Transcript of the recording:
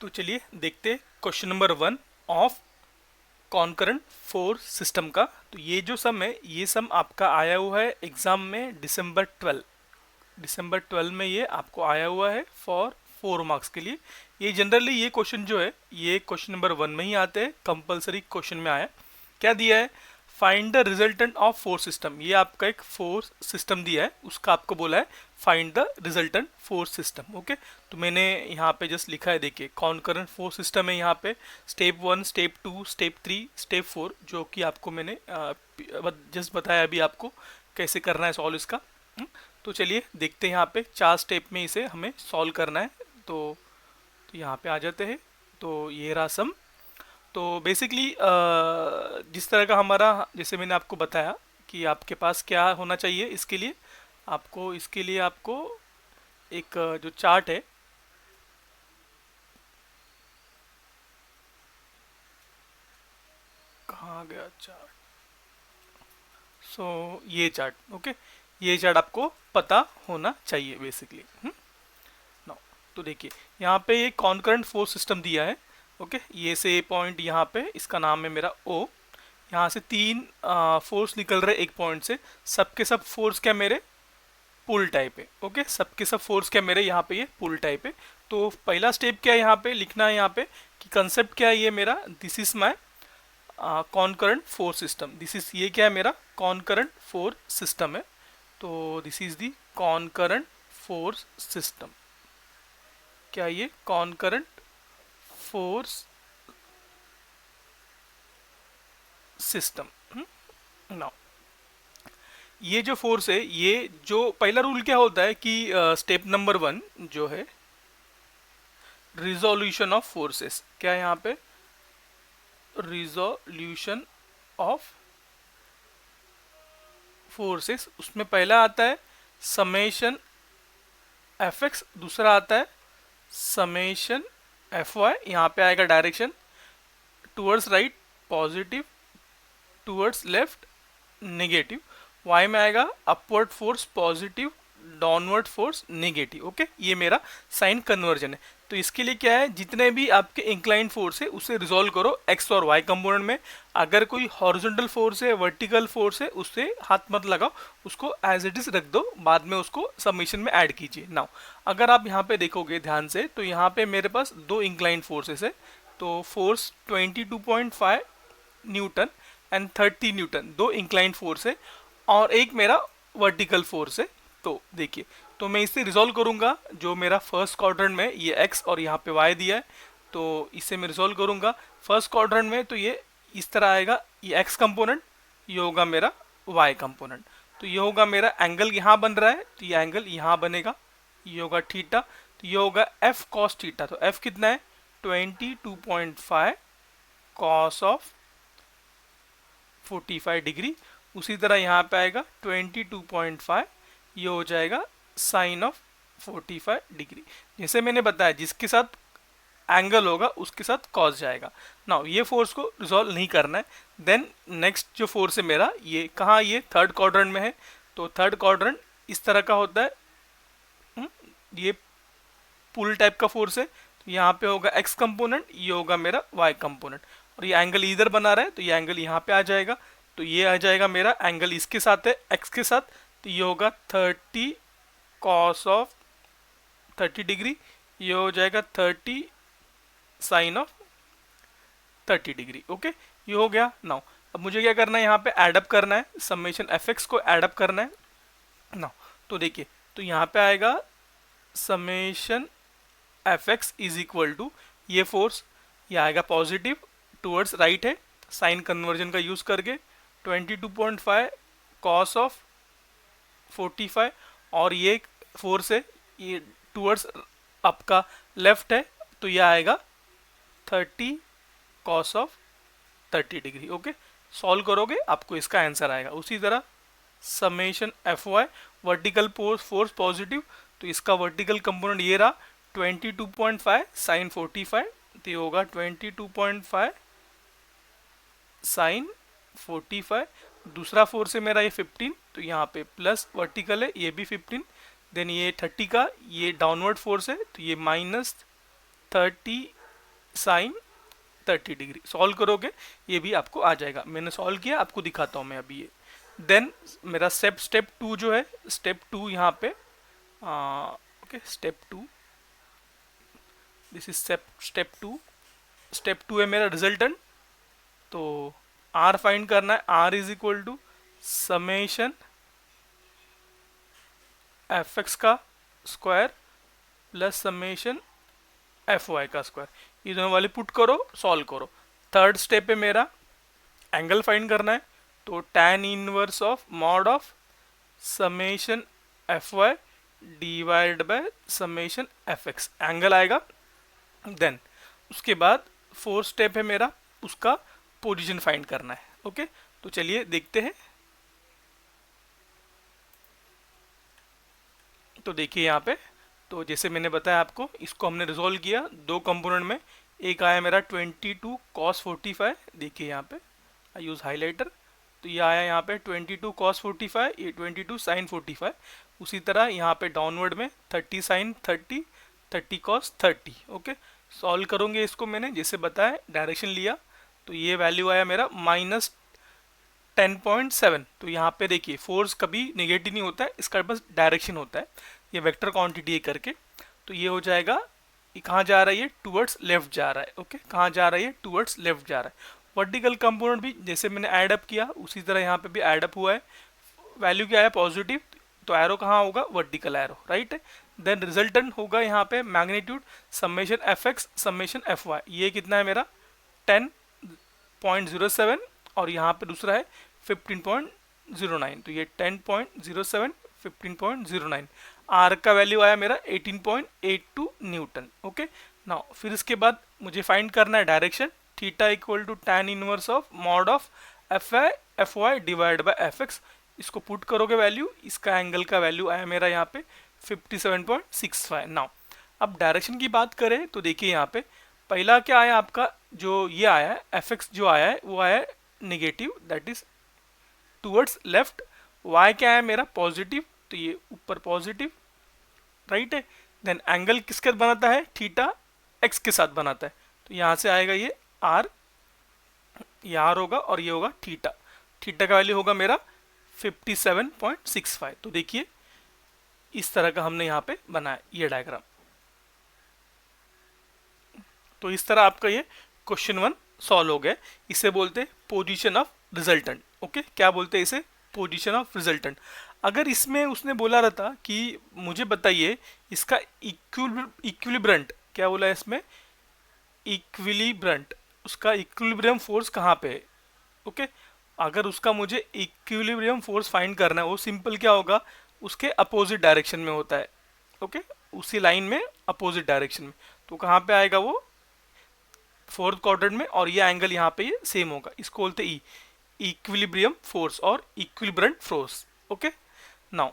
तो चलिए देखते हैं question number 1 of concurrent force system का। तो ये जो सम है ये सम आपका आया हुआ है एग्जाम में दिसंबर 12 में ये आपको आया हुआ है फॉर 4 मार्क्स के लिए। ये जनरली ये क्वेश्चन जो है ये क्वेश्चन नंबर 1 में ही आते हैं, कंपलसरी क्वेश्चन में आया। क्या दिया है? Find the resultant of force system. ये आपका एक फोर्स सिस्टम दिया है, उसका आपको बोला है find the resultant force system. Okay, तो मैंने यहाँ पे जस्ट लिखा है, देखिए कॉन्करेंट फोर्स सिस्टम है। यहाँ पे स्टेप 1, स्टेप 2, स्टेप 3, स्टेप 4, जो कि आपको मैंने जस्ट बताया अभी आपको कैसे करना है सॉल्व इसका। तो चलिए देखते हैं, यहाँ पे 4 स्टेप में इसे हमें सॉल्व करना है। तो यहाँ पे आ जाते हैं। तो ये रहा सम। तो बेसिकली जिस तरह का हमारा, जैसे मैंने आपको बताया कि आपके पास क्या होना चाहिए इसके लिए आपको एक जो चार्ट है, कहाँ गया चार्ट? ये चार्ट, ओके, ये चार्ट आपको पता होना चाहिए बेसिकली। नाउ तो देखिए यहाँ पे ये कॉन्करेंट फोर्स सिस्टम दिया है। ओके, ये से पॉइंट यहाँ पे इसका नाम है मेरा ओ। यहाँ से 3 फोर्स निकल रहे एक पॉइंट से। सबके सब फोर्स क्या मेरे पुल टाइप है। ओके, सबके सब फोर्स क्या मेरे यहाँ पे ये पुल टाइप है। तो पहला स्टेप क्या है यहाँ पे लिखना है, यहाँ पे कि कंसेप्ट क्या है ये मेरा, this is my concurrent force system. This is, ये क्या है मेरा कॉन्करेंट फोर्स सिस्टम है। तो this is the concurrent force system. क्या ये कॉन्करेंट फोर्स सिस्टम। नाउ ये जो फोर्स है, ये जो पहला रूल क्या होता है कि स्टेप नंबर 1 जो है रिजोल्यूशन ऑफ फोर्सेस, क्या है यहाँ पे रिजोल्यूशन ऑफ फोर्सेस, उसमें पहला आता है समेशन एफ एक्स, दूसरा आता है समेशन एफ वाई। यहाँ पे आएगा direction towards right positive, towards left negative. Y में आएगा upward force positive, downward force negative. Okay, ये मेरा साइन कन्वर्जन है। तो इसके लिए क्या है, जितने भी आपके इंक्लाइन फोर्स है उसे रिजोल्व करो एक्स और वाई कंपोनेंट में। अगर कोई हॉरिजॉन्टल फोर्स है, वर्टिकल फोर्स है, उससे हाथ मत लगाओ, उसको एज इट इज रख दो, बाद में उसको सबमिशन में ऐड कीजिए। नाउ अगर आप यहाँ पे देखोगे ध्यान से, तो यहाँ पे मेरे पास 2 इंक्लाइन फोर्सेस है। तो force 22.5 Newton and 30 Newton, 2 incline force है और एक मेरा वर्टिकल फोर्स है। तो देखिए, तो मैं इसे रिजोल्व करूंगा। जो मेरा फर्स्ट क्वाड्रेंट में ये x और यहाँ पे y दिया है, तो इसे मैं रिजोल्व करूंगा। फर्स्ट क्वाड्रेंट में तो ये इस तरह आएगा, ये x कंपोनेंट, ये होगा मेरा y कंपोनेंट। तो ये होगा मेरा एंगल यहाँ बन रहा है, तो ये एंगल यहाँ बनेगा, ये होगा थीटा। तो ये होगा f cos थीटा। तो f कितना है 22.5 cos ऑफ 45 डिग्री। उसी तरह यहाँ पे आएगा 22.5, ये हो जाएगा साइन ऑफ 45 डिग्री। जैसे मैंने बताया, जिसके साथ एंगल होगा उसके साथ कॉस जाएगा। नाउ ये फोर्स को रिजॉल्व नहीं करना है। देन नेक्स्ट जो फोर्स है मेरा, ये कहाँ, ये थर्ड क्वाड्रेंट में है। तो थर्ड क्वाड्रेंट इस तरह का होता है, ये पुल टाइप का फोर्स है। तो यहाँ पे होगा एक्स कंपोनेंट, ये होगा मेरा वाई कंपोनेंट, और ये एंगल इधर बना रहा है, तो ये एंगल यहाँ पे आ जाएगा। तो ये आ जाएगा मेरा एंगल इसके साथ है, एक्स के साथ। तो ये होगा 30 कॉस ऑफ 30 डिग्री, ये हो जाएगा 30 साइन ऑफ 30 डिग्री। ओके, ये हो गया। नाउ अब मुझे क्या करना है, यहाँ पे एडअप करना है, समेशन एफ एक्स को एडअप करना है। नाउ तो देखिए, तो यहाँ पे आएगा summation F X is equal to, ये फोर्स ये आएगा पॉजिटिव टूवर्ड्स राइट है, साइन कन्वर्जन का यूज करके 22.5 कॉस ऑफ 45, और ये फोर्स है ये टूवर्ड्स आपका लेफ्ट है, तो ये आएगा 30 cos of 30 degree. Okay, solve करोगे आपको इसका आंसर आएगा। उसी तरह summation F Y, vertical force positive, तो इसका वर्टिकल कंपोनेंट ये रहा 22.5 साइन 45, तो ये होगा 22.5 साइन 45। दूसरा फोर्स है मेरा ये 15, तो यहाँ पे प्लस वर्टिकल है, ये भी 15। देन ये 30 का ये डाउनवर्ड फोर्स है, तो ये -30 साइन 30 डिग्री। सॉल्व करोगे ये भी आपको आ जाएगा। मैंने सॉल्व किया, आपको दिखाता हूँ मैं अभी ये। देन मेरा स्टेप 2 जो है, स्टेप 2 यहाँ पे okay, step 2, this is step 2। Step 2 है मेरा रिजल्टेंट। तो आर फाइंड करना है। R is equal to summation F X का square plus summation F Y का स्क्वायर। ये दोनों वाले पुट करो, सॉल्व करो। थर्ड स्टेप है मेरा एंगल फाइंड करना है। तो tan inverse of mod of summation F Y divide by summation F X, angle आएगा। देन उसके बाद फोर्थ स्टेप है मेरा, उसका पोजीशन फाइंड करना है। ओके, तो चलिए देखते हैं। तो देखिए यहाँ पे, तो जैसे मैंने बताया आपको, इसको हमने रिजोल्व किया दो कंपोनेंट में। एक आया मेरा 22 cos 45, देखिए यहाँ पे आई यूज हाइलाइटर। तो ये आया यहाँ पे 22 cos 45, ये 22 sin 45। उसी तरह यहाँ पे डाउनवर्ड में 30 sin 30, 30 cos 30। ओके, सॉल्व करोगे इसको, मैंने जैसे बताया डायरेक्शन लिया। तो ये वैल्यू आया मेरा -10.7। तो यहाँ पे देखिए फोर्स कभी नेगेटिव नहीं होता है, इसका बस डायरेक्शन होता है। ये वेक्टर क्वांटिटी है करके। तो ये हो जाएगा, ये कहाँ जा रहा है, ये टूवर्ड्स लेफ्ट जा रहा है। ओके, कहाँ जा रहा है, ये टूवर्ड्स लेफ्ट जा रहा है। वर्टिकल कंपोनेंट भी जैसे मैंने ऐड अप किया उसी तरह यहाँ पे भी ऐड अप हुआ है। वैल्यू क्या है, पॉजिटिव। तो एरो कहाँ होगा, वर्टिकल एरो, राइट है। देन रिजल्टेंट होगा यहाँ पे magnitude summation F X summation F Y. ये कितना है मेरा 10.07, और यहाँ पे दूसरा है 15.09। तो ये 10.07, 15.09। आर का वैल्यू आया मेरा 18.82 न्यूटन। ओके, नाउ फिर इसके बाद मुझे फाइंड करना है direction. Theta equal to tan inverse of mod of F Y divide by F X. इसको पुट करोगे वैल्यू, इसका एंगल का वैल्यू आया मेरा यहाँ पे 57.65। नाउ अब डायरेक्शन की बात करें तो देखिए यहाँ पे पहला क्या आया आपका, जो ये आया है एफ एक्स जो आया है वो आया है negative, that is towards left. Y क्या है मेरा, पॉजिटिव। तो ये ऊपर पॉजिटिव, राइट है। देन एंगल किसके साथ बनाता है, थीटा एक्स के साथ बनाता है। तो यहाँ से आएगा ये आर, ये आर होगा और ये होगा थीटा। थीटा का वैल्यू होगा मेरा 57.65। तो देखिए इस तरह का हमने यहाँ पे बनाया ये डायग्राम। तो इस तरह आपका ये क्वेश्चन 1 सॉल्व हो गया। इसे बोलते हैं पोजीशन ऑफ रिजल्टेंट। ओके, क्या बोलते हैं इसे, पोजीशन ऑफ रिजल्टेंट। अगर इसमें उसने बोला रहता कि मुझे बताइए इसका इक्विलिब्रेंट, क्या बोला है इसमें, इक्विलिब्रेंट, उसका इक्विलिब्रियम फोर्स कहाँ पे है। ओके, अगर उसका मुझे इक्विलिब्रियम फोर्स फाइंड करना है, वो सिंपल क्या होगा, उसके अपोजिट डायरेक्शन में होता है। ओके, उसी लाइन में अपोजिट डायरेक्शन में। तो कहाँ पे आएगा वो, फोर्थ क्वाड्रेंट में, और ये एंगल यहाँ पे ये सेम होगा। इसको बोलते ई इक्विलिब्रियम फोर्स और इक्विलिब्रेंट फोर्स। Okay, now